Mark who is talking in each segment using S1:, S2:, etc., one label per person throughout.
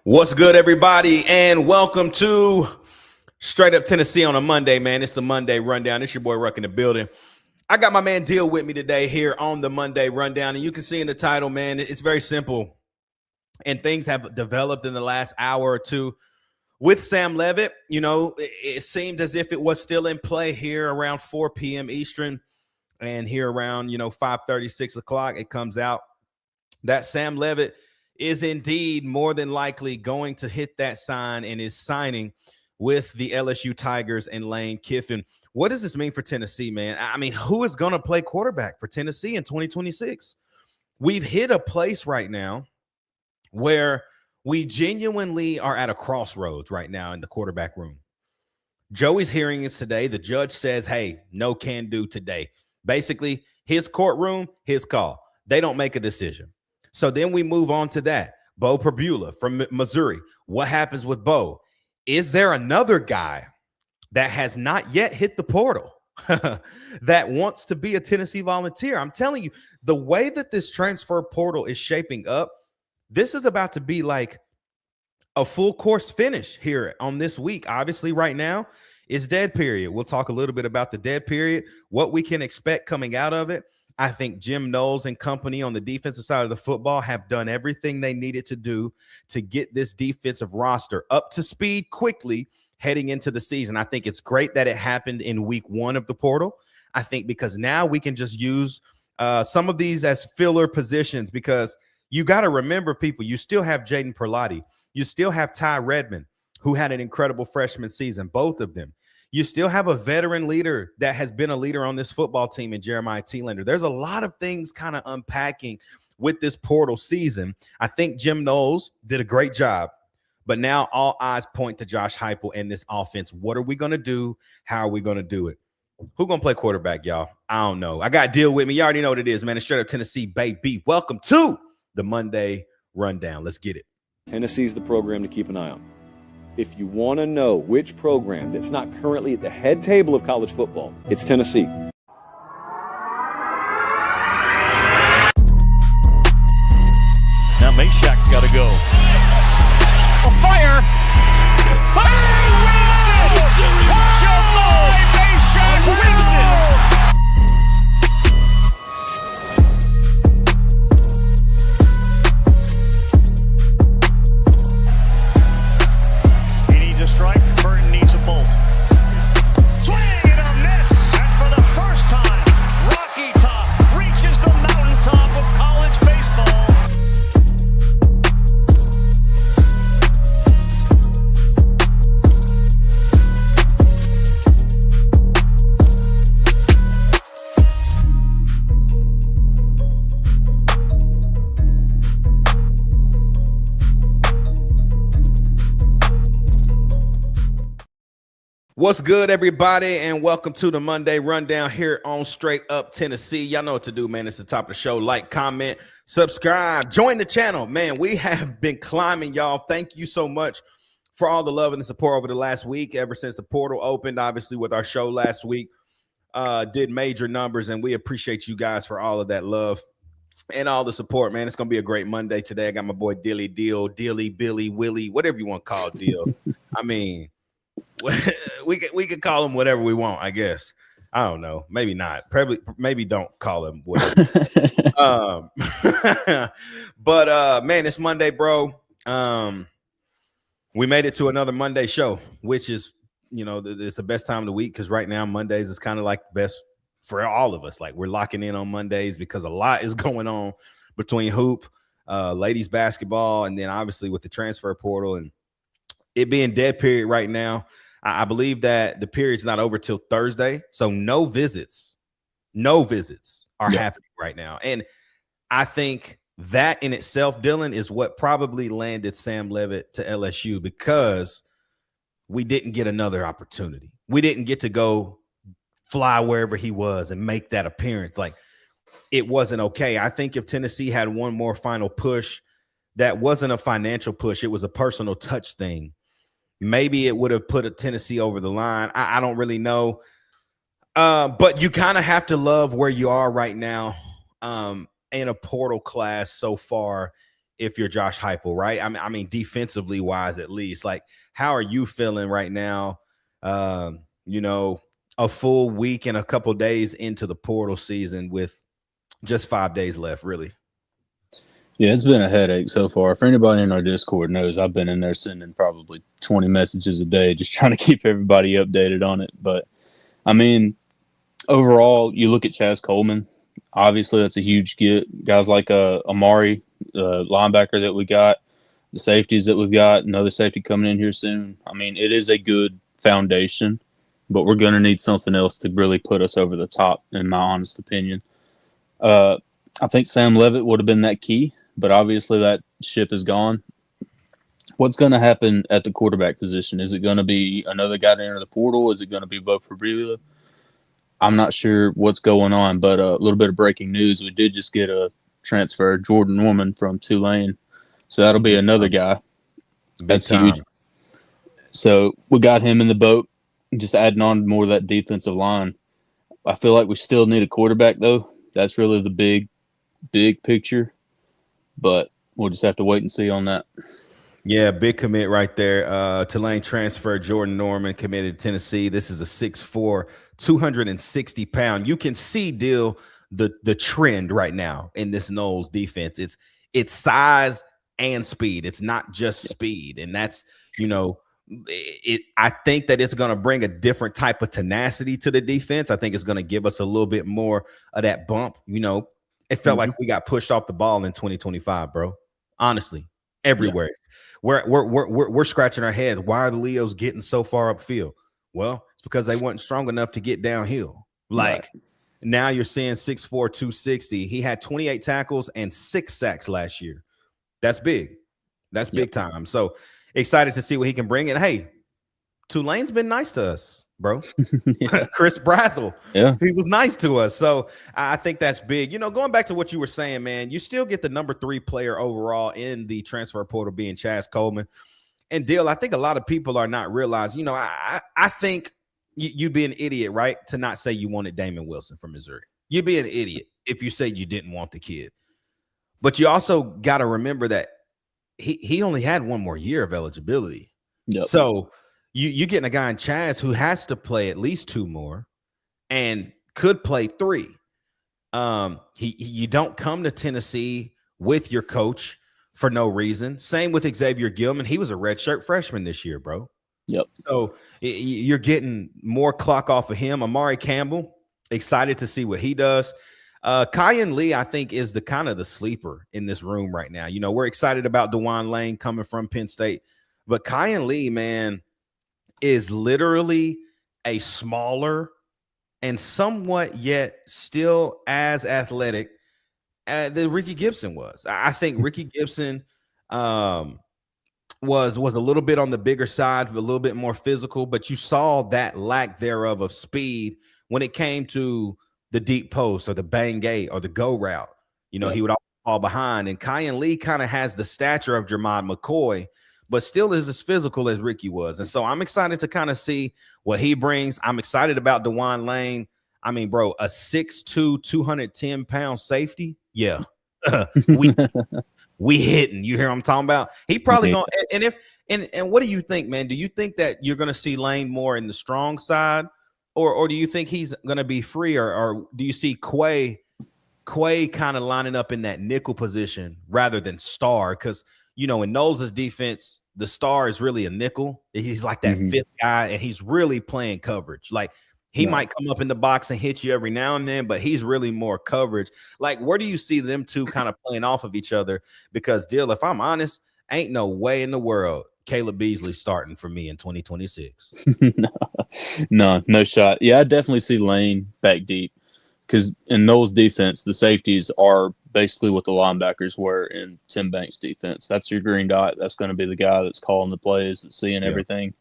S1: What's good, everybody, and welcome to Straight Up Tennessee on a Monday, man. It's the Monday Rundown. It's your boy Ruck in the building. I got my man Deal with me today here on the Monday Rundown, and you can see in the title, man, it's very simple, and things have developed in the last hour or two with Sam Leavitt. You know, it seemed as if it was still in play here around 4 p.m. Eastern, and here around, 5:30, 6 o'clock, it comes out that Sam Leavitt is indeed more than likely going to hit that sign and is signing with the LSU Tigers and Lane Kiffin. What does this mean for Tennessee, man? I mean, who is going to play quarterback for Tennessee in 2026? We've hit a place right now where we genuinely are at a crossroads right now in the quarterback room. Joey's hearing is today. The judge says, hey, no can do today. Basically, his courtroom, his call. They don't make a decision. So then we move on to that. Bo Perbula from Missouri. What happens with Bo? Is there another guy that has not yet hit the portal that wants to be a Tennessee Volunteer? I'm telling you, the way that this transfer portal is shaping up, this is about to be like a full course finish here on this week. Obviously, right now is dead period. We'll talk a little bit about the dead period, what we can expect coming out of it. I think Jim Knowles and company on the defensive side of the football have done everything they needed to do to get this defensive roster up to speed quickly heading into the season. I think it's great that it happened in week one of the portal. I think because now we can just use some of these as filler positions, because you got to remember, people, you still have Jaden Perlotti. You still have Ty Redmond, who had an incredible freshman season, both of them. You still have a veteran leader that has been a leader on this football team in Jeremiah Thielander. There's a lot of things kind of unpacking with this portal season. I think Jim Knowles did a great job, but now all eyes point to Josh Heupel and this offense. What are we going to do? How are we going to do it? Who's going to play quarterback, y'all? I don't know. I got to deal with me. You already know what it is, man. It's Straight Up Tennessee, baby. Welcome to the Monday Rundown. Let's get it.
S2: Tennessee's the program to keep an eye on. If you want to know which program that's not currently at the head table of college football, it's Tennessee.
S3: Now Meshack's got to go. A fire! Fire! Wins it! July Meshack wins it! A strike, Burton needs a bolt. Swing and a miss, and for the first time, Rocky Top reaches the mountaintop of college baseball.
S1: What's good, everybody, and welcome to the Monday Rundown here on Straight Up Tennessee. Y'all know what to do, man. It's the top of the show. Like, comment, subscribe, join the channel. Man, we have been climbing, y'all. Thank you so much for all the love and the support over the last week, ever since the portal opened, obviously, with our show last week. Did major numbers, and we appreciate you guys for all of that love and all the support, man. It's going to be a great Monday today. I got my boy Dilly Deal, Dilly, Billy, Willie, whatever you want to call Deal. I mean, we could call him whatever we want, I guess. I don't know. Maybe not. Probably, maybe don't call him whatever. But man, it's Monday, bro. We made it to another Monday show, which is, it's the best time of the week, because right now Mondays is kind of like the best for all of us. Like, we're locking in on Mondays because a lot is going on between hoop, ladies basketball, and then obviously with the transfer portal and it being dead period right now. I believe that the period's not over till Thursday. So no visits are happening right now. And I think that in itself, Dylan, is what probably landed Sam Leavitt to LSU, because we didn't get another opportunity. We didn't get to go fly wherever he was and make that appearance. Like, it wasn't okay. I think if Tennessee had one more final push, that wasn't a financial push, it was a personal touch thing, maybe it would have put a Tennessee over the line. I don't really know. But you kind of have to love where you are right now in a portal class so far if you're Josh Heupel, right? I mean, defensively wise, at least. Like, how are you feeling right now? A full week and a couple days into the portal season with just 5 days left, really.
S4: Yeah, it's been a headache so far. For anybody in our Discord knows, I've been in there sending probably 20 messages a day, just trying to keep everybody updated on it. But, I mean, overall, you look at Chaz Coleman. Obviously, that's a huge get. Guys like Amari, linebacker that we got, the safeties that we've got, another safety coming in here soon. I mean, it is a good foundation, but we're going to need something else to really put us over the top, in my honest opinion. I think Sam Leavitt would have been that key, but obviously that ship is gone. What's going to happen at the quarterback position? Is it going to be another guy to enter the portal? Is it going to be Bo Fabrelia? I'm not sure what's going on, but a little bit of breaking news. We did just get a transfer, Jordan Norman from Tulane. So that'll be another guy. That's huge. So we got him in the boat, just adding on more of that defensive line. I feel like we still need a quarterback, though. That's really the big picture. But we'll just have to wait and see on that.
S1: Yeah, big commit right there. Tulane transfer Jordan Norman committed to Tennessee. This is a 6'4", 260-pound. You can see, Dill, the trend right now in this Noles defense. It's size and speed. It's not just speed. And that's, I think that it's going to bring a different type of tenacity to the defense. I think it's going to give us a little bit more of that bump. It felt like we got pushed off the ball in 2025, bro. Honestly, everywhere. Yeah. We're scratching our head. Why are the Leos getting so far upfield? Well, it's because they weren't strong enough to get downhill. Now you're seeing 6'4", 260. He had 28 tackles and 6 sacks last year. That's big. That's big time. So excited to see what he can bring. And hey, Tulane's been nice to us, bro. Chris Brazzell, he was nice to us. So I think that's big. Going back to what you were saying, man, you still get the number 3 player overall in the transfer portal being Chaz Coleman. And Dill, I think a lot of people are not realizing, I think you'd be an idiot, right, to not say you wanted Damon Wilson from Missouri. You'd be an idiot if you said you didn't want the kid. But you also got to remember that he only had one more year of eligibility.
S4: Yep.
S1: So you're getting a guy in Chaz who has to play at least 2 more and could play 3. You don't come to Tennessee with your coach for no reason. Same with Xavier Gilman. He was a redshirt freshman this year, bro.
S4: Yep.
S1: So you're getting more clock off of him. Amari Campbell, excited to see what he does. Kyan Lee, I think, is the kind of the sleeper in this room right now. We're excited about DeJuan Lane coming from Penn State, but Kyan Lee, man, is literally a smaller and somewhat yet still as athletic than Ricky Gibson was. I think Ricky Gibson was a little bit on the bigger side, a little bit more physical, but you saw that lack thereof of speed when it came to the deep post or the bang gate or the go route. He would always fall behind. And Kyan Lee kind of has the stature of Jermod McCoy, but still is as physical as Ricky was. And so I'm excited to kind of see what he brings. I'm excited about DeJuan Lane. I mean, bro, a 6'2", 210-pound safety. Yeah. we hitting. You hear what I'm talking about? He probably going to – and what do you think, man? Do you think that you're going to see Lane more in the strong side? Or do you think he's going to be free, or do you see Quay kind of lining up in that nickel position rather than star? Because, in Knowles' defense, the star is really a nickel. He's like that fifth guy, and he's really playing coverage. Like, he might come up in the box and hit you every now and then, but he's really more coverage. Like, where do you see them two kind of playing off of each other? Because, Dill, if I'm honest, ain't no way in the world Caleb Beasley starting for me in 2026.
S4: No shot. Yeah, I definitely see Lane back deep because in Knowles' defense, the safeties are basically what the linebackers were in Tim Banks' defense. That's your green dot. That's going to be the guy that's calling the plays, that's seeing everything.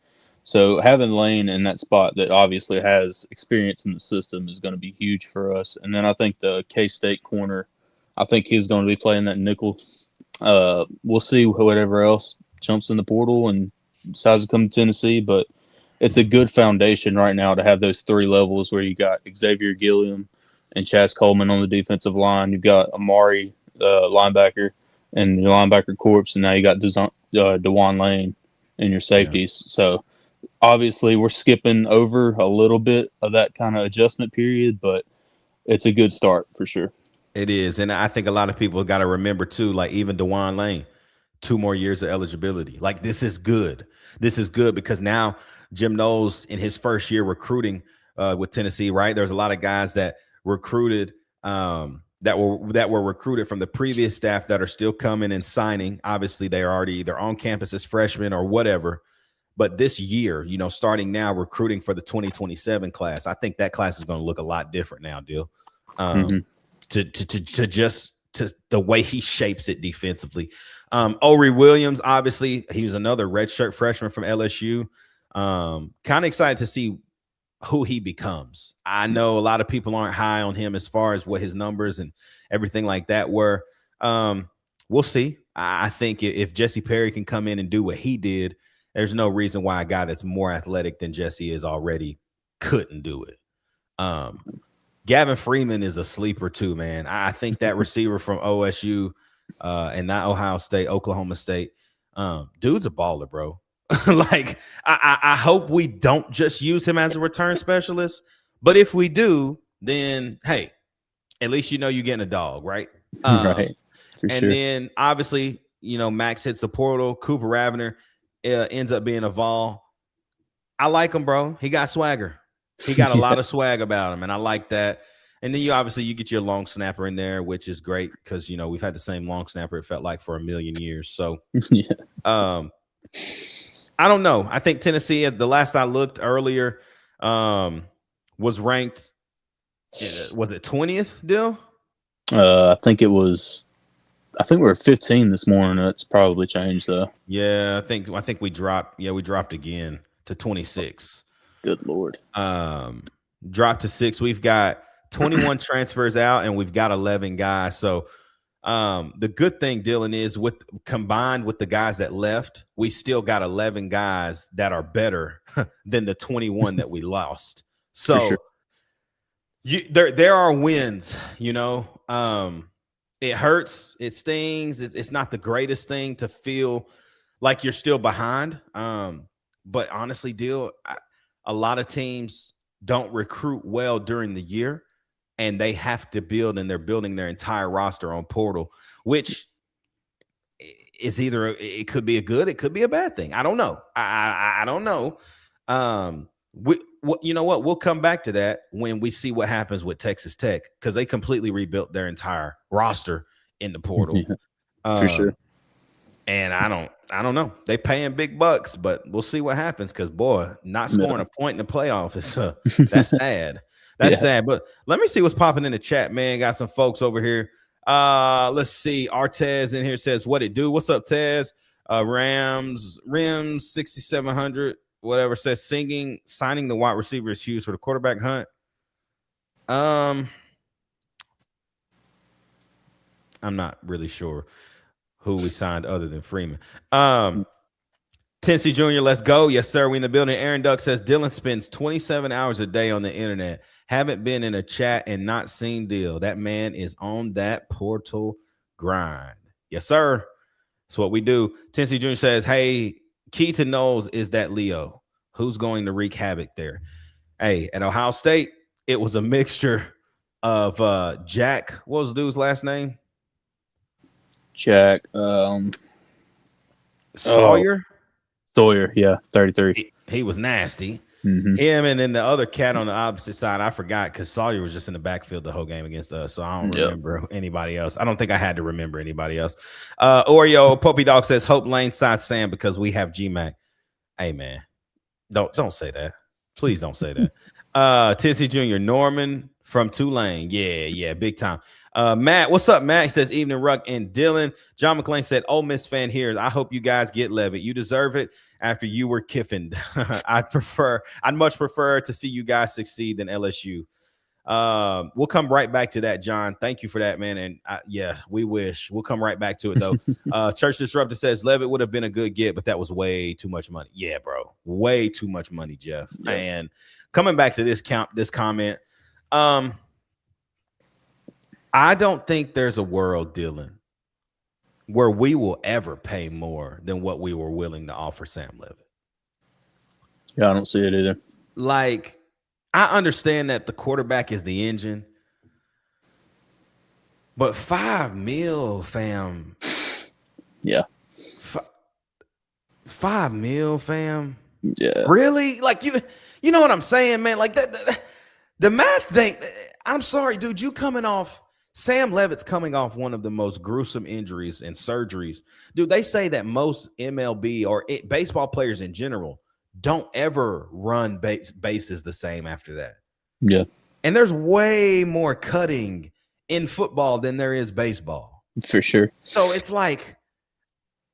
S4: So having Lane in that spot that obviously has experience in the system is going to be huge for us. And then I think the K-State corner, I think he's going to be playing that nickel. We'll see whatever else jumps in the portal and decides to come to Tennessee, but it's a good foundation right now to have those 3 levels where you got Xavier Gilliam and Chaz Coleman on the defensive line. You've got Amari, linebacker, and your linebacker corps, and now you got DeJuan Lane in your safeties. Yeah. So obviously we're skipping over a little bit of that kind of adjustment period, but it's a good start for sure.
S1: It is, and I think a lot of people got to remember too, like even DeJuan Lane, 2 more years of eligibility. Like this is good. This is good because now Jim Knowles in his first year recruiting with Tennessee, right? There's a lot of guys that recruited that were recruited from the previous staff that are still coming and signing. Obviously, they are already either on campus as freshmen or whatever. But this year, starting now, recruiting for the 2027 class, I think that class is going to look a lot different now, Dill. To the way he shapes it defensively. Ori Williams, obviously, he was another redshirt freshman from LSU. Kind of excited to see who he becomes. I know a lot of people aren't high on him as far as what his numbers and everything like that were. We'll see. I think if Jesse Perry can come in and do what he did, there's no reason why a guy that's more athletic than Jesse is already couldn't do it. Gavin Freeman is a sleeper too, man. I think that receiver from OSU and not Ohio State, Oklahoma State, dude's a baller, bro. Like, I hope we don't just use him as a return specialist, but if we do, then hey, at least you're getting a dog, right?
S4: Right.
S1: And sure. Then obviously, Max hits the portal. Cooper Ravner ends up being a Vol. I like him, bro. He got swagger. He got a lot of swag about him, and I like that. And then you get your long snapper in there, which is great because we've had the same long snapper, it felt like, for a million years. So
S4: yeah.
S1: I don't know. I think Tennessee, the last I looked earlier, was ranked. Was it 20th, Dill?
S4: I think we were 15 this morning. That's probably changed though.
S1: Yeah, I think we dropped. Yeah, we dropped again to 26.
S4: Good Lord.
S1: Dropped to 6. We've got 21 transfers out, and we've got 11 guys. So the good thing, Dylan, is combined with the guys that left, we still got 11 guys that are better than the 21 that we lost. So
S4: sure.
S1: There are wins, it hurts, it stings. It's not the greatest thing to feel like you're still behind. But honestly, a lot of teams don't recruit well during the year, and they have to build, and they're building their entire roster on portal, which is it could be a good, it could be a bad thing. I don't know. I don't know. You know what? We'll come back to that when we see what happens with Texas Tech, because they completely rebuilt their entire roster in the portal.
S4: Yeah, for sure.
S1: And I don't know. They paying big bucks, but we'll see what happens. Because boy, not scoring a point in the playoff is that's sad. That's sad. But let me see what's popping in the chat, man. Got some folks over here. Let's see. Artez in here says, "What it do? What's up, Tez? Rims 6700, whatever, says signing the wide receiver is huge for the quarterback hunt." I'm not really sure who we signed other than Freeman. Tennessee Jr., let's go. Yes, sir. We in the building. Aaron Duck says Dylan spends 27 hours a day on the internet. Haven't been in a chat and not seen Dill. That man is on that portal grind. Yes, sir. That's what we do. Tennessee Jr. says, hey, key to Knowles is that Leo. Who's going to wreak havoc there? Hey, at Ohio State, it was a mixture of Jack. What was the dude's last name?
S4: Jack.
S1: Sawyer?
S4: Sawyer, yeah, 33.
S1: He was nasty.
S4: Mm-hmm.
S1: Him and then the other cat on the opposite side, I forgot, because Sawyer was just in the backfield the whole game against us, so I don't remember anybody else. I don't think I had to remember anybody else. Oreo Popey Dog says, hope Lane sides Sam because we have GMAC. Hey, man, don't say that. Please don't say that. Tennessee Jr. Norman from Tulane. Yeah, big time. Matt, what's up, Matt? He says, evening, Ruck and Dylan. John McClain said, Ole Miss fan here. I hope you guys get Leavitt. You deserve it after you were Kiffined. I'd much prefer to see you guys succeed than LSU. We'll come right back to that, John. Thank you for that, man. And we wish. We'll come right back to it, though. Church Disruptor says, Leavitt would have been a good get, but that was way too much money. Yeah, bro. Way too much money, Jeff. Yeah. And coming back to this comment, I don't think there's a world, Dylan, where we will ever pay more than what we were willing to offer Sam Leavitt.
S4: Yeah, I don't see it either.
S1: Like, I understand that the quarterback is the engine, but $5 million, fam.
S4: Yeah.
S1: $5 million, fam.
S4: Yeah.
S1: Really? Like, you know what I'm saying, man? Like the math thing. I'm sorry, dude. Sam Leavitt's coming off one of the most gruesome injuries and surgeries. Dude, they say that most MLB or baseball players in general don't ever run bases the same after that.
S4: Yeah.
S1: And there's way more cutting in football than there is baseball.
S4: For sure.
S1: So it's like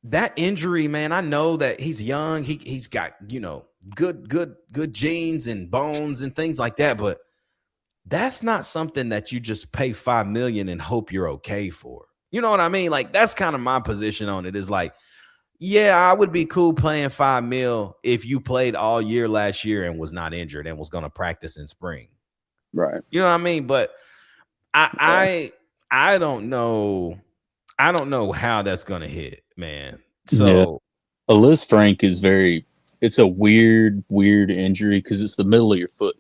S1: that injury, man. I know that he's young. He's got, good genes and bones and things like that, but that's not something that you just pay $5 million and hope you're okay for. You know what I mean? Like, that's kind of my position on it, is like, yeah, I would be cool playing $5 million if you played all year last year and was not injured and was going to practice in spring.
S4: Right.
S1: You know what I mean? But I don't know. I don't know how that's going to hit, man. So
S4: Liz Frank is it's a weird injury because it's the middle of your foot.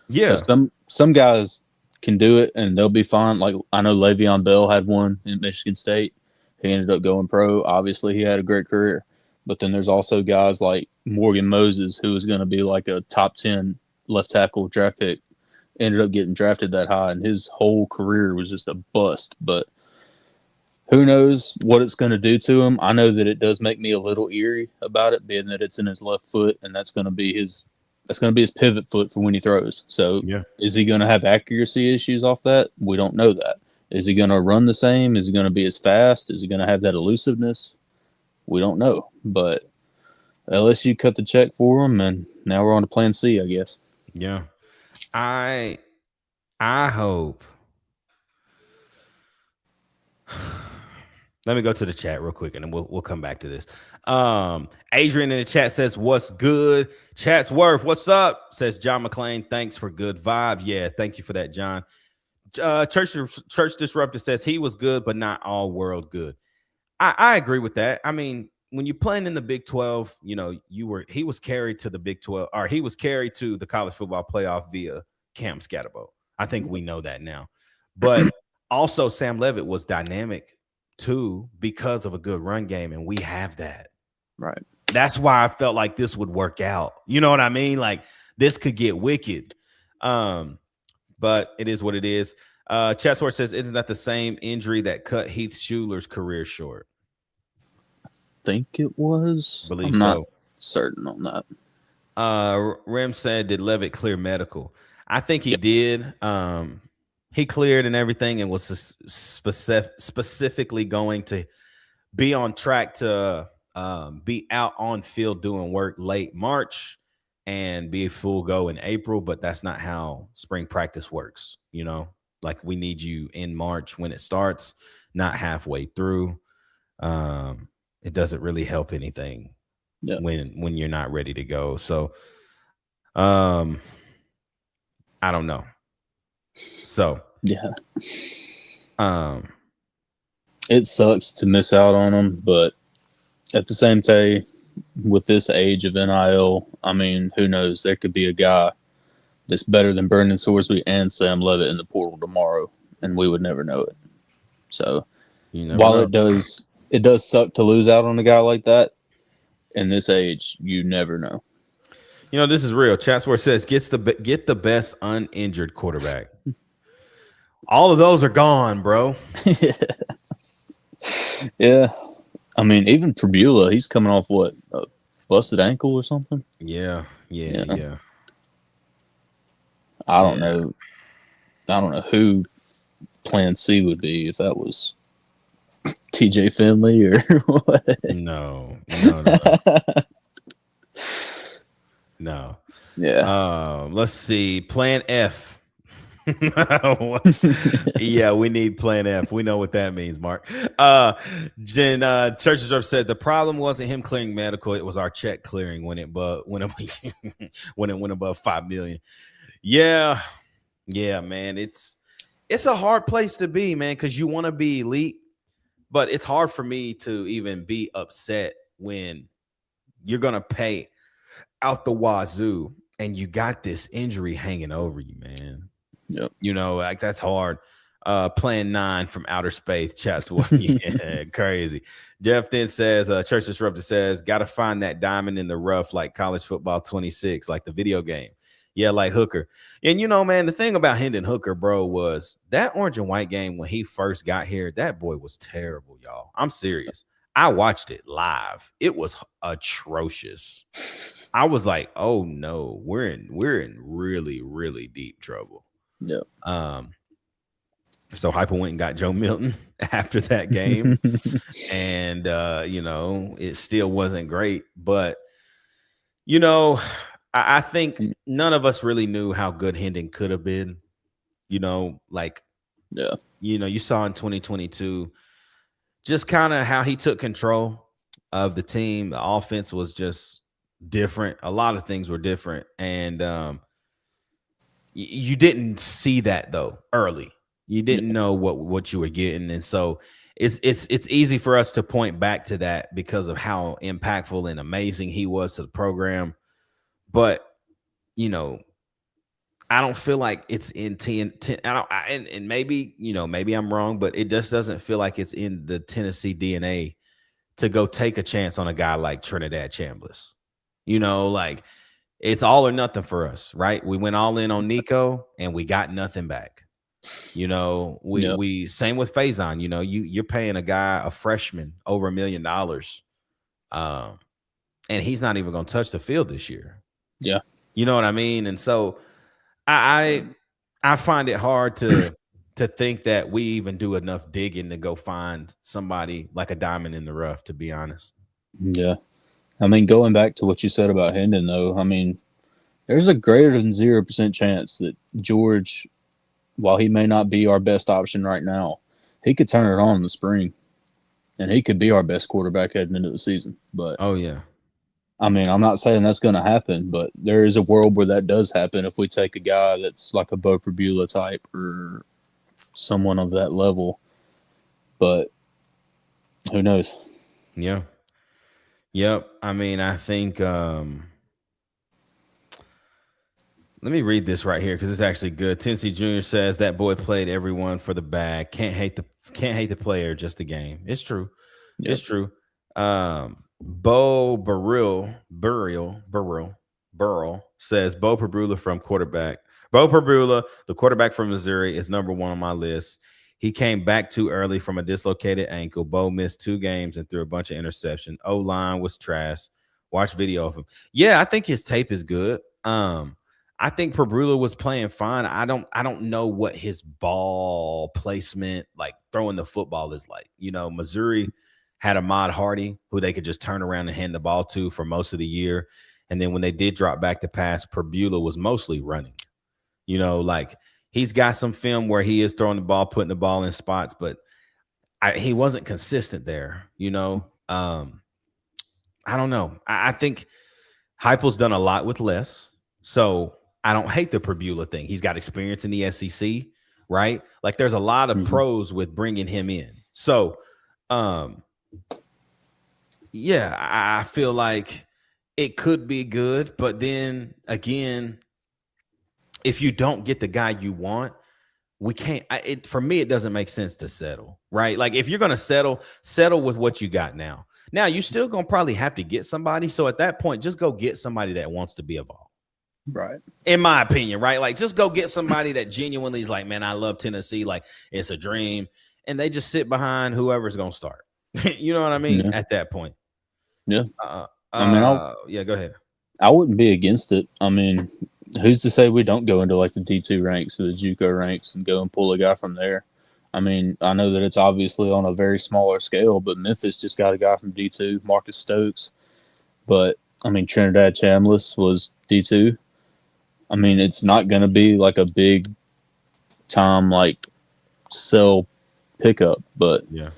S1: Yeah.
S4: So some guys can do it and they'll be fine. Like, I know Le'Veon Bell had one in Michigan State. He ended up going pro. Obviously, he had a great career. But then there's also guys like Morgan Moses, who was going to be like a top 10 left tackle draft pick, ended up getting drafted that high, and his whole career was just a bust. But who knows what it's going to do to him. I know that it does make me a little eerie about it, being that it's in his left foot, and that's going to be his pivot foot for when he throws. So Is he going to have accuracy issues off that? We don't know that. Is he going to run the same? Is he going to be as fast? Is he going to have that elusiveness? We don't know. But LSU cut the check for him, and now we're on to plan C, I guess.
S1: Yeah. I hope. Let me go to the chat real quick, and then we'll come back to this. Adrian in the chat says, "What's good?" Chatsworth, what's up? Says John McClain. Thanks for good vibe. Yeah, thank you for that, John. Church Disruptor says he was good, but not all world good. I agree with that. I mean, when you're playing in the Big 12, he was carried to the Big 12, or he was carried to the college football playoff via Cam Scatterbo. I think we know that now. But also, Sam Leavitt was dynamic too because of a good run game, and we have that.
S4: Right.
S1: That's why I felt like this would work out. You know what I mean? Like, this could get wicked. But it is what it is. Chatsworth says, isn't that the same injury that cut Heath Schuler's career short?
S4: I think it was.
S1: I'm
S4: not certain on that.
S1: Rem said, did Leavitt clear medical? I think he did. He cleared and everything, and was specifically going to be on track to be out on field doing work late March and be full go in April. But that's not how spring practice works. Like, we need you in March when it starts, not halfway through. It doesn't really help anything when you're not ready to go. So I don't know. So
S4: it sucks to miss out on them, but at the same time, with this age of NIL, I mean, who knows? There could be a guy that's better than Brendan Sorsby and Sam Leavitt in the portal tomorrow, and we would never know it. So while it does suck to lose out on a guy like that, in this age, you never know.
S1: This is real. Chatsworth says, get the best uninjured quarterback. All of those are gone, bro.
S4: Yeah. I mean, even Prebula, he's coming off what? A busted ankle or something?
S1: Yeah.
S4: I don't know. I don't know who Plan C would be, if that was TJ Finley or what.
S1: No. No.
S4: Yeah.
S1: Let's see. Plan F. Yeah, we need Plan F. We know what that means, Mark. Jen Church's Rep said the problem wasn't him clearing medical; it was our check clearing when it went above 5 million. Yeah, man. It's a hard place to be, man, because you want to be elite, But it's hard for me to even be upset when you're going to pay out the wazoo and you got this injury hanging over you, man.
S4: Yep.
S1: You know, like that's hard. Playing 9 from outer space. Chats, yeah, crazy. Jeff then says, Church Disruptor says, got to find that diamond in the rough like college football 26, like the video game. Yeah, like Hooker. And, you know, man, the thing about Hendon Hooker, bro, was that orange and white game when he first got here, that boy was terrible, y'all. I'm serious. I watched it live. It was atrocious. I was like, oh, no, we're in really, really deep trouble.
S4: Yeah.
S1: So Heupel went and got Joe Milton after that game. And, you know, it still wasn't great. But, you know, I think none of us really knew how good Hendon could have been. You know, like,
S4: yeah,
S1: you know, you saw in 2022 just kind of how he took control of the team. The offense was just different. A lot of things were different. And you didn't see that, though, early. You didn't know what you were getting. And so it's easy for us to point back to that because of how impactful and amazing he was to the program. But, you know, I don't feel like it's in 10 and maybe, you know, maybe I'm wrong, but it just doesn't feel like it's in the Tennessee DNA to go take a chance on a guy like Trinidad Chambliss. You know, like it's all or nothing for us, right? We went all in on Nico and we got nothing back. You know, we same with Faison. You know, you're paying a guy, a freshman, over $1 million, and he's not even going to touch the field this year.
S4: Yeah,
S1: you know what I mean. And so I find it hard to think that we even do enough digging to go find somebody like a diamond in the rough. To be honest.
S4: Yeah, I mean, going back to what you said about Hendon, though, I mean, there's a greater than 0% chance that George, while he may not be our best option right now, he could turn it on in the spring, and he could be our best quarterback heading into the season. But
S1: oh yeah,
S4: I mean, I'm not saying that's going to happen, but there is a world where that does happen if we take a guy that's like a Bo Prabula type or someone of that level. But who knows?
S1: Yeah. Yep. I mean, I think let me read this right here because it's actually good. Tennessee Jr. says that boy played everyone for the bag. Can't hate the player, just the game. It's true. Yep. It's true. Bo Burrell says Bo Prabula from quarterback. Bo Prabula, the quarterback from Missouri, is number 1 on my list. He came back too early from a dislocated ankle. Bo missed 2 games and threw a bunch of interceptions. O-line was trash. Watch video of him. Yeah, I think his tape is good. I think Prabula was playing fine. I don't know what his ball placement, like throwing the football, is like. You know, Missouri had Ahmad Hardy, who they could just turn around and hand the ball to for most of the year. And then when they did drop back to pass, Prabula was mostly running. You know, like he's got some film where he is throwing the ball, putting the ball in spots, but he wasn't consistent there. You know, I don't know. I think Heupel's done a lot with less. So I don't hate the Prabula thing. He's got experience in the SEC, right? Like there's a lot of pros with bringing him in. So, yeah, I feel like it could be good. But then again, if you don't get the guy you want, we can't. For me, it doesn't make sense to settle, right? Like if you're going to settle with what you got now. Now, you're still going to probably have to get somebody. So at that point, just go get somebody that wants to be a Vol.
S4: Right.
S1: In my opinion, right? Like just go get somebody that genuinely is like, man, I love Tennessee. Like it's a dream. And they just sit behind whoever's going to start. You know what I mean?
S4: Yeah.
S1: At that point.
S4: Yeah.
S1: I mean, yeah, go ahead.
S4: I wouldn't be against it. I mean, who's to say we don't go into like the D2 ranks or the JUCO ranks and go and pull a guy from there? I mean, I know that it's obviously on a very smaller scale, but Memphis just got a guy from D2, Marcus Stokes. But, I mean, Trinidad Chambliss was D2. I mean, it's not going to be like a big time, like, sell pickup. But,
S1: yeah,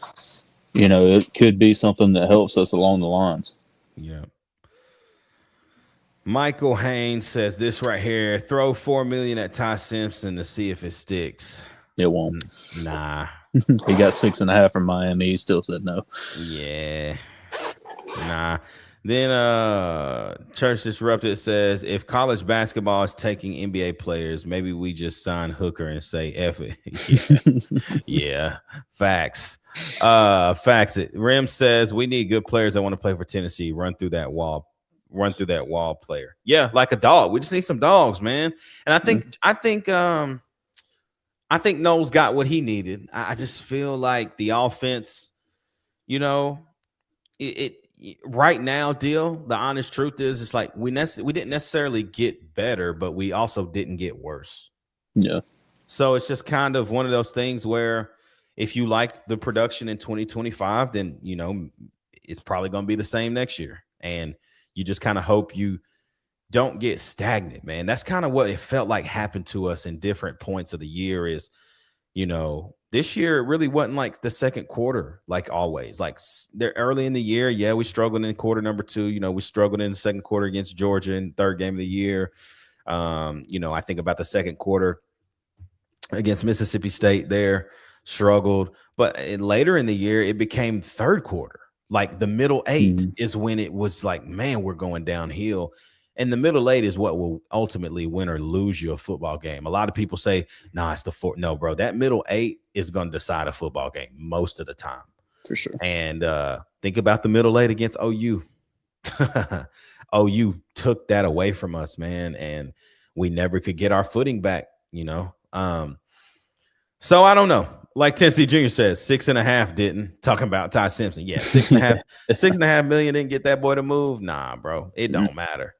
S4: you know, it could be something that helps us along the lines.
S1: Yeah. Michael Haynes says this right here: throw $4 million at Ty Simpson to see if it sticks.
S4: It won't.
S1: Nah,
S4: He got 6.5 from Miami. He still said no.
S1: Yeah. Nah. Then Church Disrupted says, if college basketball is taking NBA players, maybe we just sign Hooker and say F it. Yeah. Facts. Facts it. Rim says we need good players that want to play for Tennessee. Run through that wall player. Yeah, like a dog. We just need some dogs, man. And I think Noel's got what he needed. I just feel like the offense, it right now, the honest truth is it's like we didn't necessarily get better, but we also didn't get worse.
S4: Yeah.
S1: So it's just kind of one of those things where if you liked the production in 2025, then, it's probably going to be the same next year. And you just kind of hope you don't get stagnant, man. That's kind of what it felt like happened to us in different points of the year is, this year it really wasn't like the second quarter, like always. Like they're early in the year. Yeah, we struggled in quarter number 2. We struggled in the second quarter against Georgia in third game of the year. I think about the second quarter against Mississippi State there, struggled. But later in the year, it became third quarter. Like the middle 8 is when it was like, man, we're going downhill. And the middle 8 is what will ultimately win or lose you a football game. A lot of people say, nah, it's the 4. No, bro, that middle 8 is going to decide a football game most of the time.
S4: For sure.
S1: And think about the middle 8 against OU. OU took that away from us, man. And we never could get our footing back, So I don't know. Like Tennessee Jr. says, 6.5 didn't. Talking about Ty Simpson. Yeah, 6.5 $6.5 million didn't get that boy to move. Nah, bro. It don't matter.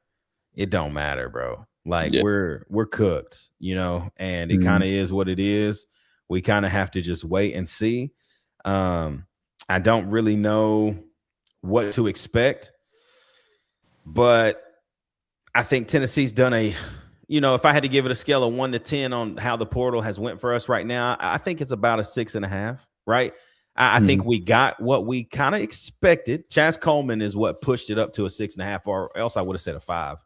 S1: It don't matter, bro. Like we're cooked, and it kind of is what it is. We kind of have to just wait and see. I don't really know what to expect, but I think Tennessee's done if I had to give it a scale of 1 to 10 on how the portal has went for us right now, I think it's about a 6.5, right? I think we got what we kind of expected. Chaz Coleman is what pushed it up to a 6.5, or else I would have said a 5.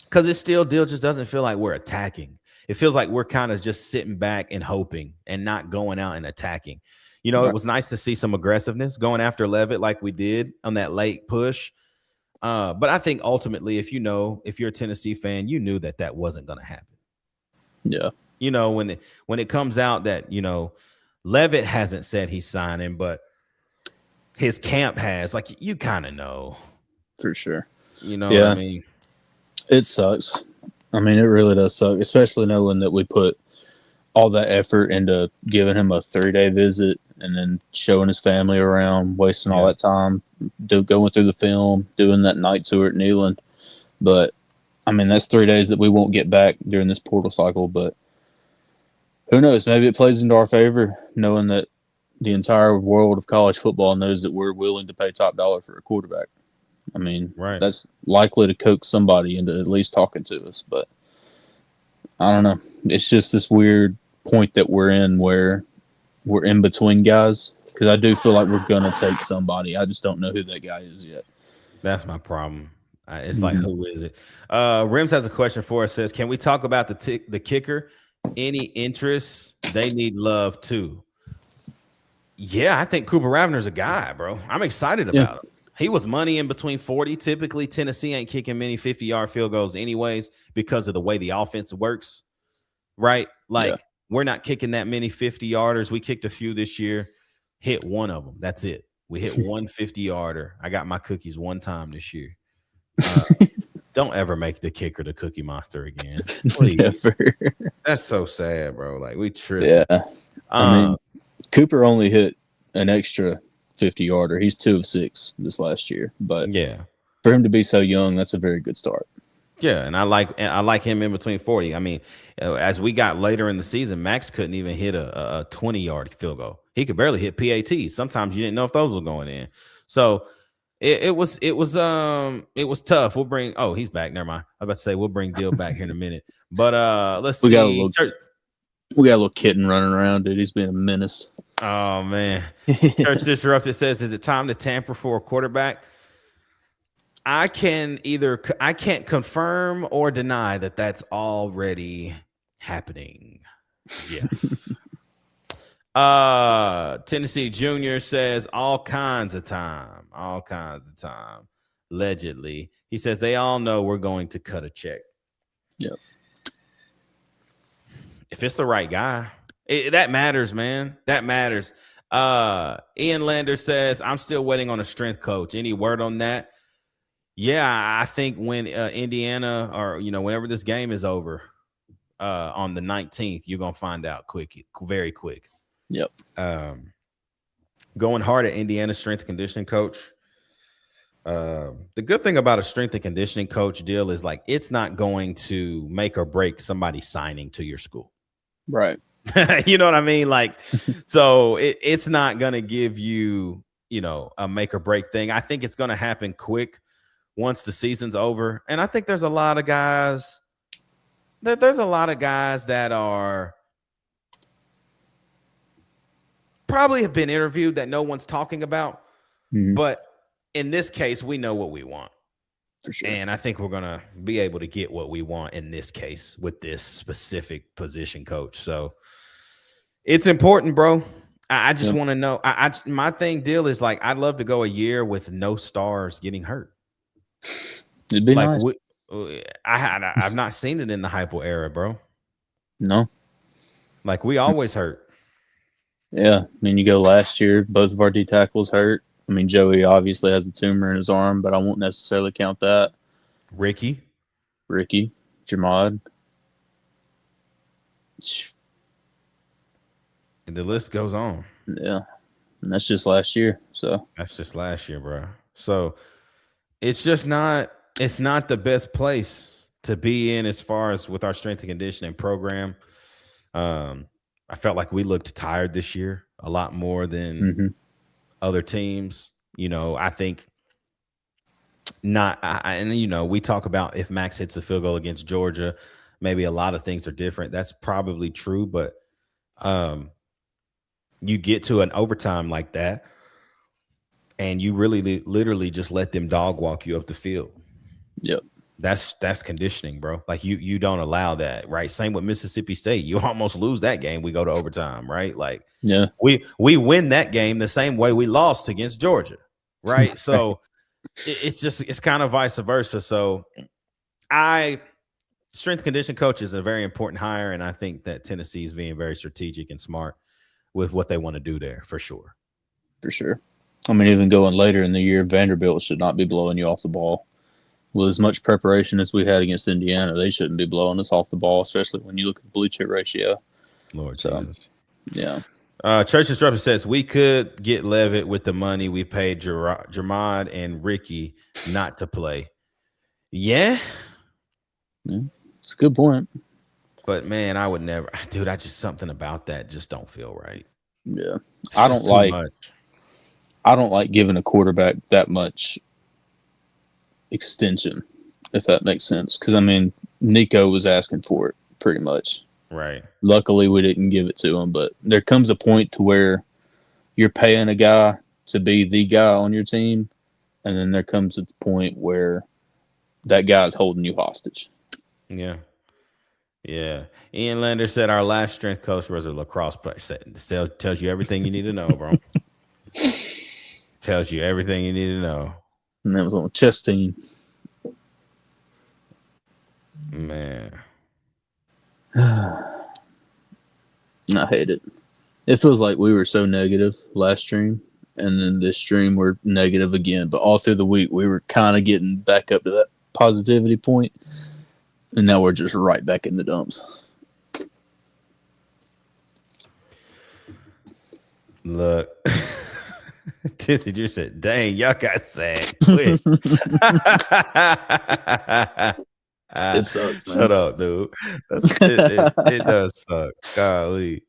S1: Because it still just doesn't feel like we're attacking. It feels like we're kind of just sitting back and hoping and not going out and attacking. It was nice to see some aggressiveness going after Leavitt like we did on that late push. But I think ultimately, if you're a Tennessee fan, you knew that wasn't going to happen.
S4: Yeah.
S1: When it comes out that, Leavitt hasn't said he's signing, but his camp has, like, you kind of know.
S4: For sure.
S1: What I mean?
S4: It sucks. I mean, it really does suck, especially knowing that we put all that effort into giving him a 3-day visit and then showing his family around, wasting all that time, going through the film, doing that night tour at Neyland. But, I mean, that's 3 days that we won't get back during this portal cycle. But who knows? Maybe it plays into our favor, knowing that the entire world of college football knows that we're willing to pay top dollar for a quarterback. I mean, that's likely to coax somebody into at least talking to us. But I don't know. It's just this weird point that we're in where we're in between guys, because I do feel like we're going to take somebody. I just don't know who that guy is yet.
S1: That's my problem. It's like, who is it? Rims has a question for us. Says, can we talk about the kicker? Any interest? They need love too. Yeah, I think Cooper Ravener's a guy, bro. I'm excited about him. He was money in between 40. Typically, Tennessee ain't kicking many 50-yard field goals anyways because of the way the offense works, right? Like, we're not kicking that many 50-yarders. We kicked a few this year, hit one of them. That's it. We hit one 50-yarder. I got my cookies one time this year. Don't ever make the kicker the Cookie Monster again. Please. Never. That's so sad, bro. Like, we tripped.
S4: Yeah. I mean, Cooper only hit an extra 50-yarder. He's 2 of 6 this last year. But for him to be so young, that's a very good start.
S1: Yeah, and I like him in between 40. I mean, as we got later in the season, Max couldn't even hit a 20-yard field goal. He could barely hit PATs. Sometimes you didn't know if those were going in. So it was tough. We'll bring. Oh, he's back. Never mind. I was about to say we'll bring Dill back here in a minute. But let's see.
S4: We got a little kitten running around, dude. He's being a menace.
S1: Oh man. Church Disrupted says, "Is it time to tamper for a quarterback?" I can't confirm or deny that that's already happening. Yeah. Tennessee Junior says all kinds of time. Allegedly. He says they all know we're going to cut a check.
S4: Yep.
S1: If it's the right guy, that matters, man. That matters. Ian Lander says, I'm still waiting on a strength coach. Any word on that? Yeah, I think when Indiana or, whenever this game is over on the 19th, you're going to find out very quick.
S4: Yep.
S1: Going hard at Indiana's strength and conditioning coach. The good thing about a strength and conditioning coach deal is like it's not going to make or break somebody signing to your school.
S4: Right.
S1: You know what I mean? Like, so it's not going to give you, a make or break thing. I think it's going to happen quick once the season's over. And I think there's a lot of guys that are probably have been interviewed that no one's talking about.
S4: Mm-hmm.
S1: But in this case, we know what we want.
S4: For sure.
S1: And I think we're going to be able to get what we want in this case with this specific position coach. So it's important, bro. I just want to know. My deal is like, I'd love to go a year with no stars getting hurt.
S4: It'd be
S1: like,
S4: nice.
S1: I've not seen it in the Heupel era, bro.
S4: No.
S1: Like we always hurt.
S4: Yeah. I mean, you go last year, both of our D tackles hurt. I mean, Joey obviously has a tumor in his arm, but I won't necessarily count that.
S1: Ricky,
S4: Jamad.
S1: And the list goes on.
S4: Yeah. And that's just last year. So
S1: that's just last year, bro. So it's not the best place to be in as far as with our strength and conditioning program. I felt like we looked tired this year a lot more than other teams. I think not. We talk about if Max hits a field goal against Georgia, maybe a lot of things are different. That's probably true, but you get to an overtime like that, and you really literally just let them dog walk you up the field.
S4: Yep.
S1: That's conditioning, bro. Like you don't allow that, right? Same with Mississippi State. You almost lose that game. We go to overtime, right? Like,
S4: yeah,
S1: we win that game the same way we lost against Georgia, right? So it's kind of vice versa. So strength condition coach is a very important hire, and I think that Tennessee is being very strategic and smart with what they want to do there for sure.
S4: For sure. I mean, even going later in the year, Vanderbilt should not be blowing you off the ball. With as much preparation as we had against Indiana, they shouldn't be blowing us off the ball, especially when you look at the blue chip ratio.
S1: Lord Jesus.
S4: Yeah.
S1: Church Disruptor says we could get Leavitt with the money we paid Jamad and Ricky not to play. Yeah.
S4: It's a good point.
S1: But man, I would never, dude. I just something about that just don't feel right.
S4: Yeah,
S1: It's
S4: I
S1: just
S4: don't
S1: too
S4: like.
S1: much.
S4: I don't like giving a quarterback that much extension, if that makes sense. Because I mean, Nico was asking for it pretty much.
S1: Right.
S4: Luckily, we didn't give it to him. But there comes a point to where you're paying a guy to be the guy on your team, and then there comes a point where that guy is holding you hostage.
S1: Yeah. Yeah. Ian Lander said our last strength coach was a lacrosse player. Tells you everything you need to know, bro. Tells you everything you need to know.
S4: And that was on the chess team.
S1: Man.
S4: I hate it. It feels like we were so negative last stream, and then this stream we're negative again. But all through the week, we were kind of getting back up to that positivity point. And now we're just right back in the dumps.
S1: Look, Tissy just said, dang, y'all got sad quick.
S4: It sucks, man.
S1: Shut up, dude. It does suck. Golly.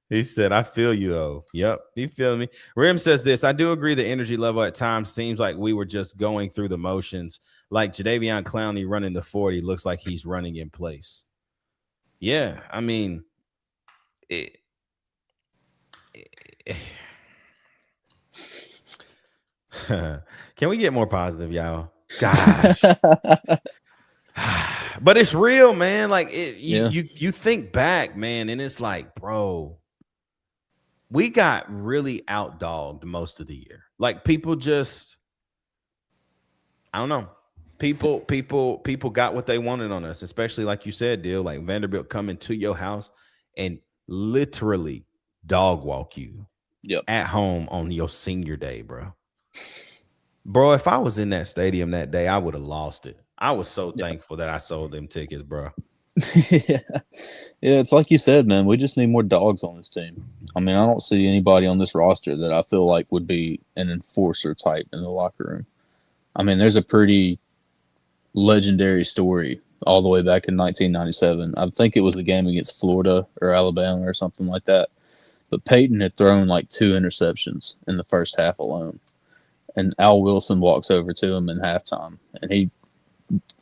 S1: He said, I feel you, though. Yep, you feel me? Rim says this. I do agree the energy level at times seems like we were just going through the motions. Like Jadeveon Clowney running the 40 looks like he's running in place. Yeah, I mean, can we get more positive, y'all? Gosh. But it's real, man. Like you think back, man, and it's like, bro, we got really outdogged most of the year. Like people just, I don't know. People got what they wanted on us, especially like you said, Dill, like Vanderbilt coming to your house and literally dog walk you at home on your senior day, bro. Bro, if I was in that stadium that day, I would have lost it. I was so thankful that I sold them tickets, bro.
S4: Yeah, it's like you said, man. We just need more dogs on this team. I mean, I don't see anybody on this roster that I feel like would be an enforcer type in the locker room. I mean, there's a pretty legendary story all the way back in 1997. I think it was the game against Florida or Alabama or something like that. But Peyton had thrown like 2 interceptions in the first half alone. And Al Wilson walks over to him in halftime, and he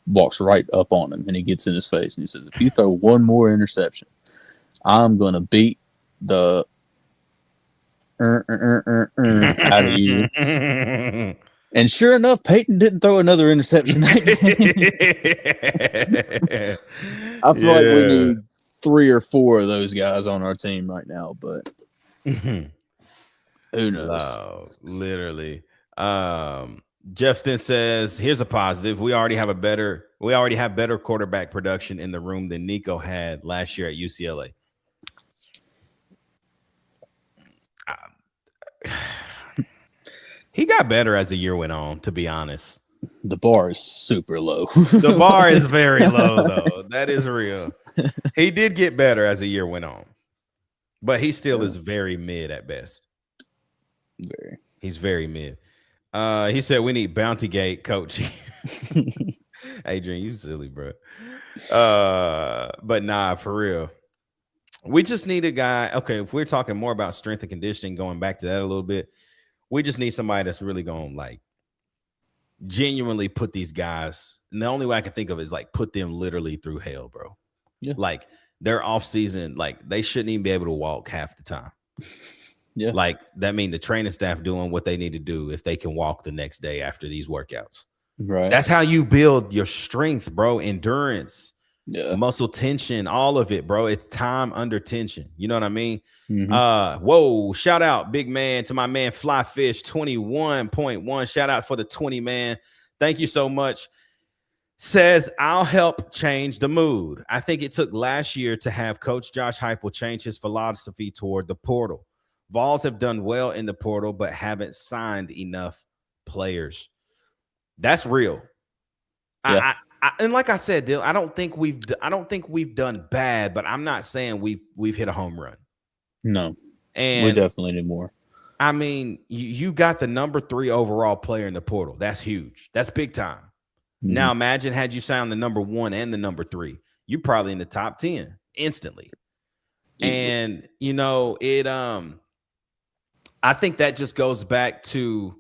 S4: walks right up on him, and he gets in his face, and he says, if you throw one more interception, I'm going to beat the out of you. And sure enough, Peyton didn't throw another interception that game. I feel like we need 3 or 4 of those guys on our team right now, but who knows?
S1: Literally. Jeff then says, here's a positive. We already have better quarterback production in the room than Nico had last year at UCLA. He got better as the year went on, to be honest.
S4: The bar is super low.
S1: The bar is very low, though. That is real. He did get better as the year went on, but he still is very mid at best. He's very mid. He said we need Bounty Gate coaching. Adrian, you silly, bro. But nah, for real. We just need a guy. Okay, if we're talking more about strength and conditioning, going back to that a little bit, we just need somebody that's really going to like genuinely put these guys. And the only way I can think of is like put them literally through hell, bro. Yeah. Like their off season, like they shouldn't even be able to walk half the time.
S4: Yeah.
S1: Like that means the training staff doing what they need to do if they can walk the next day after these workouts.
S4: Right.
S1: That's how you build your strength, bro. Endurance, muscle tension, all of it, bro. It's time under tension. You know what I mean? Mm-hmm. Whoa, shout out, big man, to my man Flyfish 21.1. Shout out for the 20, man. Thank you so much. Says, I'll help change the mood. I think it took last year to have Coach Josh Heupel change his philosophy toward the portal. Vols have done well in the portal, but haven't signed enough players. That's real.
S4: Yeah.
S1: And like I said, Dill, I don't think we've done bad, but I'm not saying we've hit a home run.
S4: No,
S1: and
S4: we definitely need more.
S1: I mean, you got the number 3 overall player in the portal. That's huge. That's big time. Mm-hmm. Now imagine had you signed the number 1 and the number 3, you're probably in the top 10 instantly. Easily. And you know it. I think that just goes back to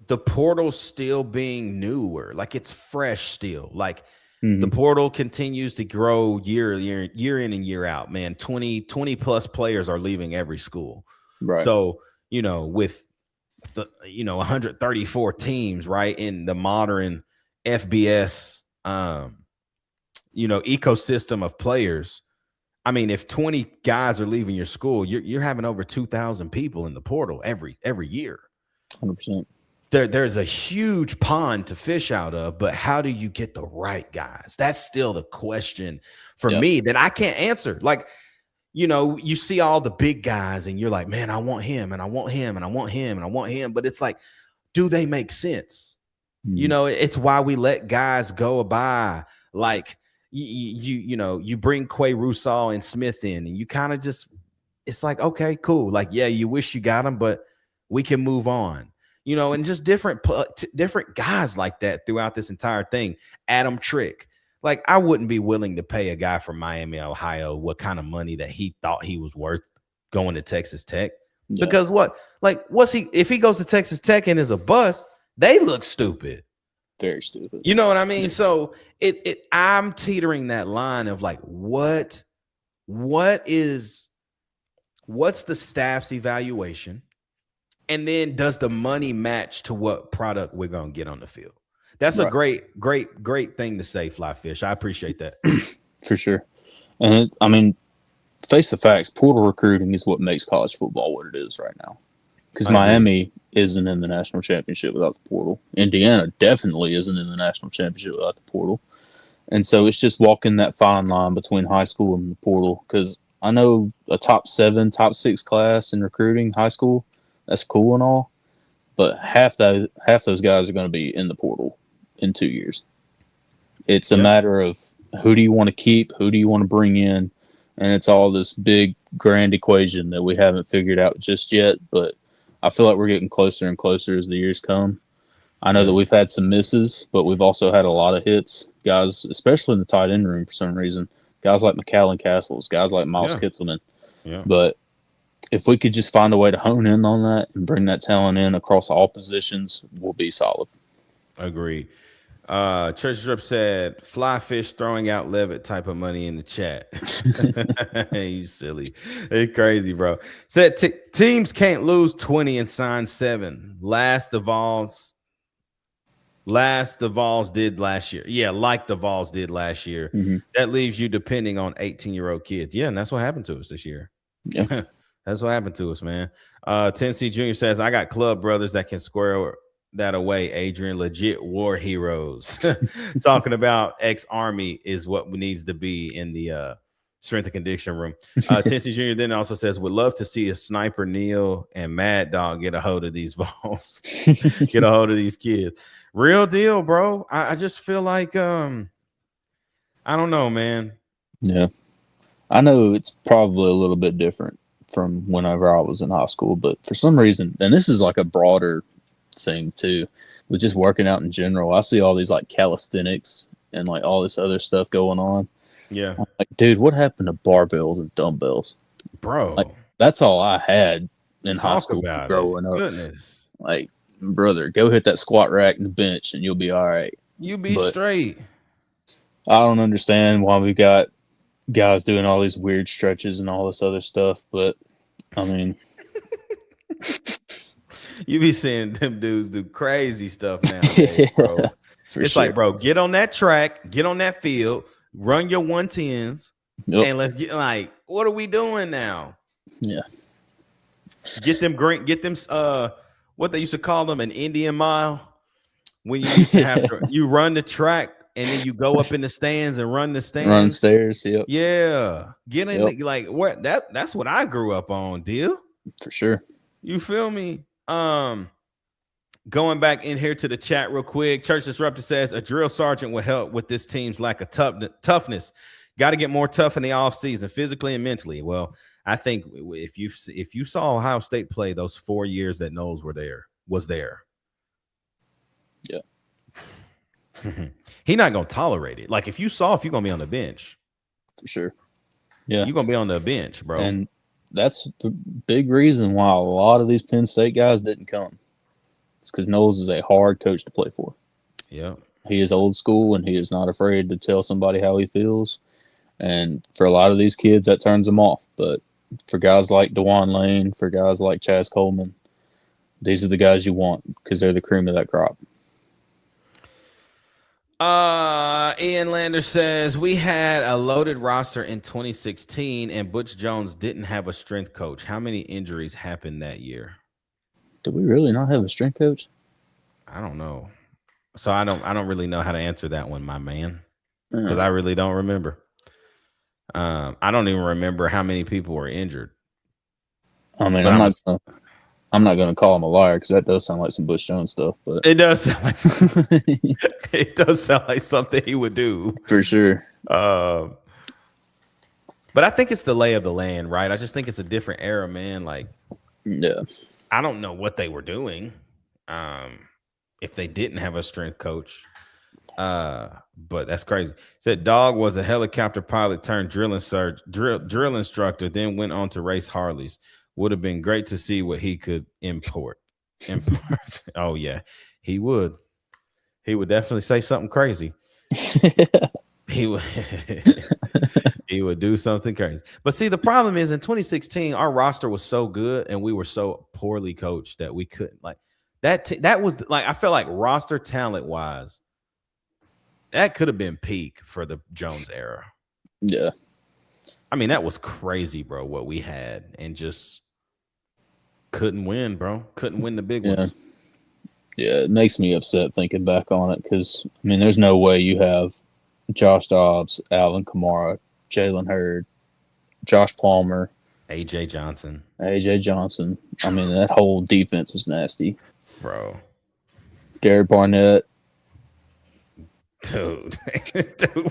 S1: the portal still being newer, like it's fresh still. Like the portal continues to grow year in and year out, man. 20 plus players are leaving every school.
S4: Right.
S1: So, you know, with the 134 teams, right, in the modern FBS ecosystem of players. I mean, if 20 guys are leaving your school, you're having over 2,000 people in the portal every year.
S4: 100%.
S1: There's a huge pond to fish out of, but how do you get the right guys? That's still the question for me that I can't answer. Like, you know, you see all the big guys and you're like, man, I want him and I want him and I want him and I want him. But it's like, do they make sense? You know, it's why we let guys go by. Like you bring Quay Russaw and Smith in and you kind of just, it's like, okay, cool. Like, yeah, you wish you got him, but we can move on. You know, and just different guys like that throughout this entire thing. Adam Trick. Like, I wouldn't be willing to pay a guy from Miami, Ohio, what kind of money that he thought he was worth going to Texas Tech. Yeah. Because if he goes to Texas Tech and is a bust, they look stupid.
S4: Very stupid.
S1: You know what I mean? So I'm teetering that line of like, what's the staff's evaluation? And then does the money match to what product we're going to get on the field? That's a great thing to say, Flyfish. I appreciate that.
S4: For sure. And I mean, face the facts, portal recruiting is what makes college football what it is right now. Because Miami isn't in the national championship without the portal. Indiana definitely isn't in the national championship without the portal. And so it's just walking that fine line between high school and the portal. Because I know a top 7, top 6 class in recruiting high school, that's cool and all. But half those guys are going to be in the portal in 2 years. It's a matter of who do you want to keep, who do you want to bring in, and it's all this big grand equation that we haven't figured out just yet. But I feel like we're getting closer and closer as the years come. I know that we've had some misses, but we've also had a lot of hits. Guys, especially in the tight end room for some reason, guys like McAllen Castles, guys like Miles Kitzelman. Yeah. But if we could just find a way to hone in on that and bring that talent in across all positions, we'll be solid.
S1: Agreed. Church Drip said, fly fish throwing out Leavitt type of money in the chat. You silly. It's crazy, bro. Said teams can't lose 20 and sign 7. Last the Vols did last year. Yeah, like the Vols did last year. Mm-hmm. That leaves you depending on 18-year-old kids. Yeah, and that's what happened to us this year. Yeah. That's what happened to us, man. Tennessee Jr. says, I got club brothers that can square that away. Adrian, legit war heroes. Talking about ex-Army is what needs to be in the strength and conditioning room. Tennessee Jr. then also says, would love to see a Sniper Neil and Mad Dog get a hold of these Vols. Get a hold of these kids. Real deal, bro. I just feel like, I don't know, man.
S4: Yeah. I know it's probably a little bit different from whenever I was in high school, but for some reason, and this is like a broader thing too, with just working out in general, I see all these like calisthenics and like all this other stuff going on.
S1: Yeah.
S4: I'm like, dude, what happened to barbells and dumbbells?
S1: Bro.
S4: Like, that's all I had in high school growing up.
S1: Goodness.
S4: Like, brother, go hit that squat rack and the bench and you'll be all right.
S1: You be straight.
S4: I don't understand why we got guys doing all these weird stretches and all this other stuff, but I mean,
S1: you be seeing them dudes do crazy stuff nowadays, bro. It's like, bro, get on that track, get on that field, run your 110s, and let's get like, what are we doing now?
S4: Yeah.
S1: Get them what they used to call them, an Indian mile. When you used to have to, you run the track and then you go up in the stands and run the stands.
S4: Run stairs, yep.
S1: Yeah. Get in like what that's what I grew up on, deal.
S4: For sure. You
S1: feel me? Going back in here to the chat real quick. Church Disruptor says a drill sergeant will help with this team's lack of toughness. Got to get more tough in the offseason, physically and mentally. Well, I think if you saw Ohio State play those 4 years that Knowles was there.
S4: Yeah.
S1: He's not gonna tolerate it. Like if you're gonna be on the bench.
S4: For sure. Yeah.
S1: You're gonna be on the bench, bro.
S4: And that's the big reason why a lot of these Penn State guys didn't come. It's because Knowles is a hard coach to play for.
S1: Yeah.
S4: He is old school and he is not afraid to tell somebody how he feels. And for a lot of these kids, that turns them off. But for guys like DeJuan Lane, for guys like Chaz Coleman, these are the guys you want because they're the cream of that crop.
S1: Ian Lander says we had a loaded roster in 2016 and Butch Jones didn't have a strength coach. How many injuries happened that year?
S4: Did we really not have a strength coach?
S1: I don't know. So I don't really know how to answer that one, my man, because I really don't remember. I don't even remember how many people were injured.
S4: I mean, I'm not going to call him a liar because that does sound like some Butch Jones stuff. But
S1: it does sound like it does sound like something he would do
S4: for sure.
S1: But I think it's the lay of the land, right? I just think it's a different era, man. Like,
S4: yeah,
S1: I don't know what they were doing. If they didn't have a strength coach, but that's crazy. Said Dog was a helicopter pilot turned drill instructor, then went on to race Harleys. Would have been great to see what he could import. Oh yeah, he would. He would definitely say something crazy. He would. He would do something crazy. But see, the problem is in 2016, our roster was so good and we were so poorly coached that we couldn't like that. That was like I felt like roster talent wise, that could have been peak for the Jones era.
S4: Yeah.
S1: I mean, that was crazy, bro, what we had, and just couldn't win, bro. Couldn't win the big ones.
S4: Yeah, it makes me upset thinking back on it because, I mean, there's no way you have Josh Dobbs, Alvin Kamara, Jalen Hurd, Josh Palmer,
S1: AJ Johnson.
S4: I mean, that whole defense was nasty.
S1: Bro.
S4: Gary Barnett.
S1: Dude,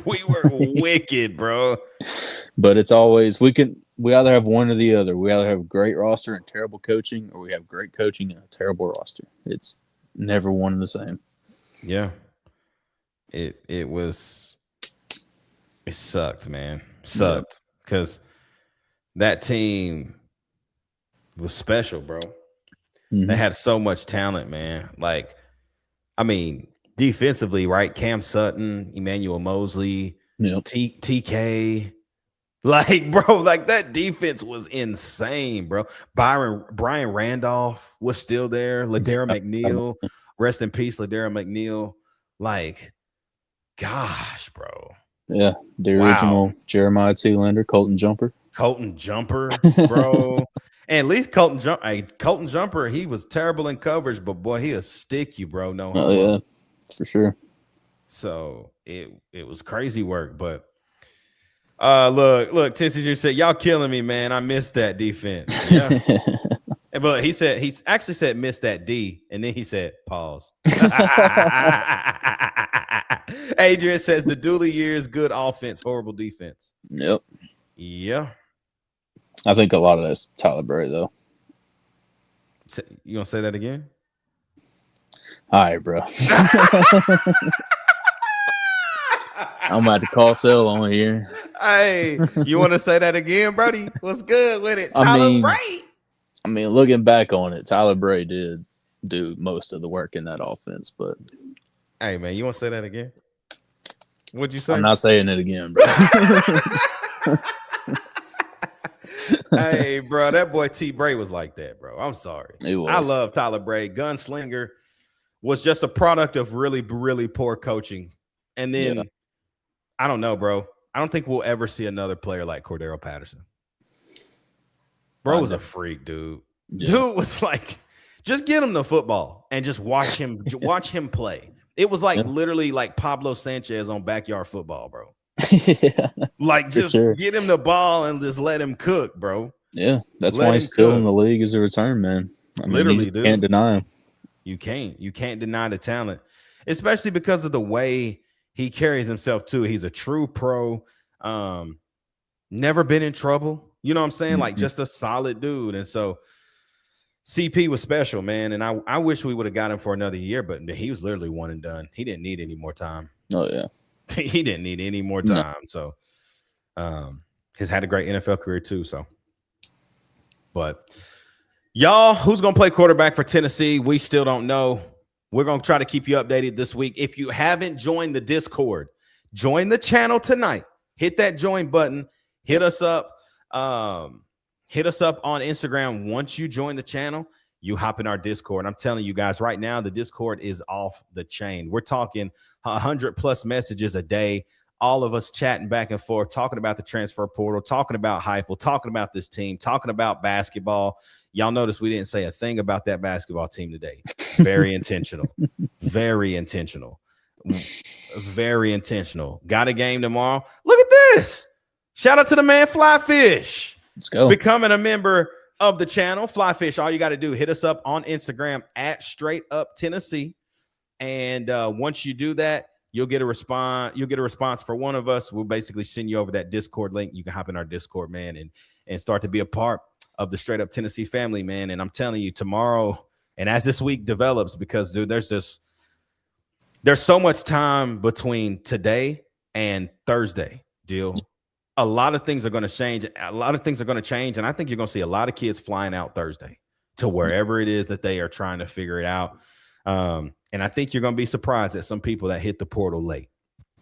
S1: we were wicked, bro.
S4: But it's always we either have one or the other. We either have a great roster and terrible coaching, or we have great coaching and a terrible roster. It's never one and the same.
S1: Yeah. It sucked, man. Sucked. Because that team was special, bro.
S4: Mm-hmm.
S1: They had so much talent, man. Like, I mean, defensively, right? Cam Sutton, Emmanuel Mosley, TK. Like, bro, like that defense was insane, bro. Brian Randolph was still there. Ladera McNeil, rest in peace, Ladera McNeil. Like, gosh, bro.
S4: Yeah, the original Jeremiah T-Lander, Colton Jumper,
S1: bro. And at least Colton Jumper, he was terrible in coverage, but boy, he'll stick you, bro. No,
S4: yeah, for sure.
S1: So it was crazy work, but. Look, Tennessee said, y'all killing me, man. I missed that defense. Yeah. But he actually said miss that D, and then he said pause. Adrian says the Dooley years, good offense, horrible defense.
S4: Yep.
S1: Yeah.
S4: I think a lot of that's Tyler Bray, though.
S1: You gonna say that again?
S4: All right, bro. I'm about to call Sell on here.
S1: Hey, you want to say that again, Brody? What's good with it? Tyler Bray.
S4: I mean, looking back on it, Tyler Bray did do most of the work in that offense. But
S1: hey, man, you want to say that again? What'd you say?
S4: I'm not saying it again, bro.
S1: Hey, bro, that boy T. Bray was like that, bro. I'm sorry.
S4: He was.
S1: I love Tyler Bray. Gunslinger was just a product of really, really poor coaching. And then, I don't know, bro. I don't think we'll ever see another player like Cordero Patterson. Bro was a freak, dude. Yeah. Dude was like, just get him the football and just watch him play. It was like literally like Pablo Sanchez on backyard football, bro.
S4: Yeah,
S1: like just get him the ball and just let him cook, bro.
S4: Yeah, that's why he's still in the league as a return man. I mean,
S1: literally, dude.
S4: Can't deny him.
S1: You can't deny the talent, especially because of the way he carries himself too. He's a true pro. Never been in trouble. You know what I'm saying? Mm-hmm. Like just a solid dude. And so CP was special, man. And I wish we would have got him for another year, but he was literally one and done. He didn't need any more time.
S4: Oh yeah.
S1: He didn't need any more time. No. So he's had a great NFL career too. So, but y'all, who's gonna play quarterback for Tennessee? We still don't know. We're gonna try to keep you updated this week. If you haven't joined the Discord, join the channel tonight. Hit that join button. Hit us up. Hit us up on Instagram. Once you join the channel, you hop in our Discord. I'm telling you guys right now, the Discord is off the chain. We're talking 100+ messages a day. All of us chatting back and forth, talking about the transfer portal, talking about Heupel, talking about this team, talking about basketball. Y'all notice we didn't say a thing about that basketball team today. Very intentional. Very intentional. Very intentional. Got a game tomorrow. Look at this. Shout out to the man Flyfish.
S4: Let's go.
S1: Becoming a member of the channel. Flyfish, all you got to do, hit us up on Instagram at Straight Up Tennessee. And once you do that, you'll get a response. You'll get a response for one of us. We'll basically send you over that Discord link. You can hop in our Discord, man, and start to be a part of the Straight Up Tennessee family, man. And I'm telling you, tomorrow, and as this week develops, because dude, there's so much time between today and Thursday. Deal. A lot of things are going to change. A lot of things are going to change, and I think you're going to see a lot of kids flying out Thursday to wherever it is that they are trying to figure it out. And I think you're going to be surprised at some people that hit the portal late.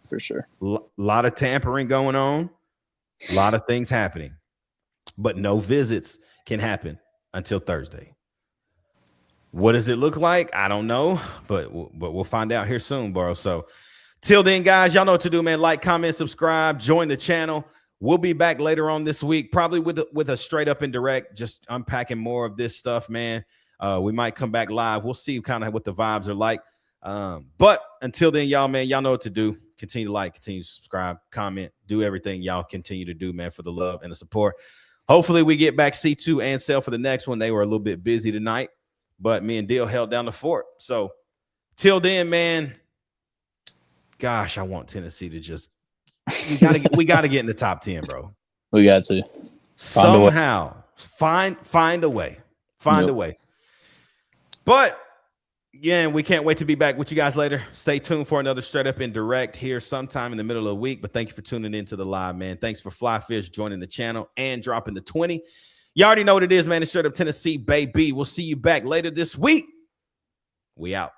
S4: For sure.
S1: A lot of tampering going on, a lot of things happening, but no visits can happen until Thursday. What does it look like? I don't know, but we'll find out here soon, bro. So till then, guys, y'all know what to do, man. Like, comment, subscribe, join the channel. We'll be back later on this week, probably with a straight up and direct, just unpacking more of this stuff, man. We might come back live. We'll see kind of what the vibes are like. But until then, y'all, man, y'all know what to do. Continue to like, continue to subscribe, comment, do everything y'all continue to do, man, for the love and the support. Hopefully we get back C2 and Sale for the next one. They were a little bit busy tonight, but me and Deal held down the fort. So till then, man, gosh, I want Tennessee to just we gotta get in the top 10, bro.
S4: We got to
S1: somehow find a way. Find a way. But yeah, we can't wait to be back with you guys later. Stay tuned for another Straight Up and Direct here sometime in the middle of the week. But thank you for tuning into the live, man. Thanks for Flyfish joining the channel and dropping the 20. You already know what it is, man. It's Straight Up Tennessee, baby. We'll see you back later this week. We out.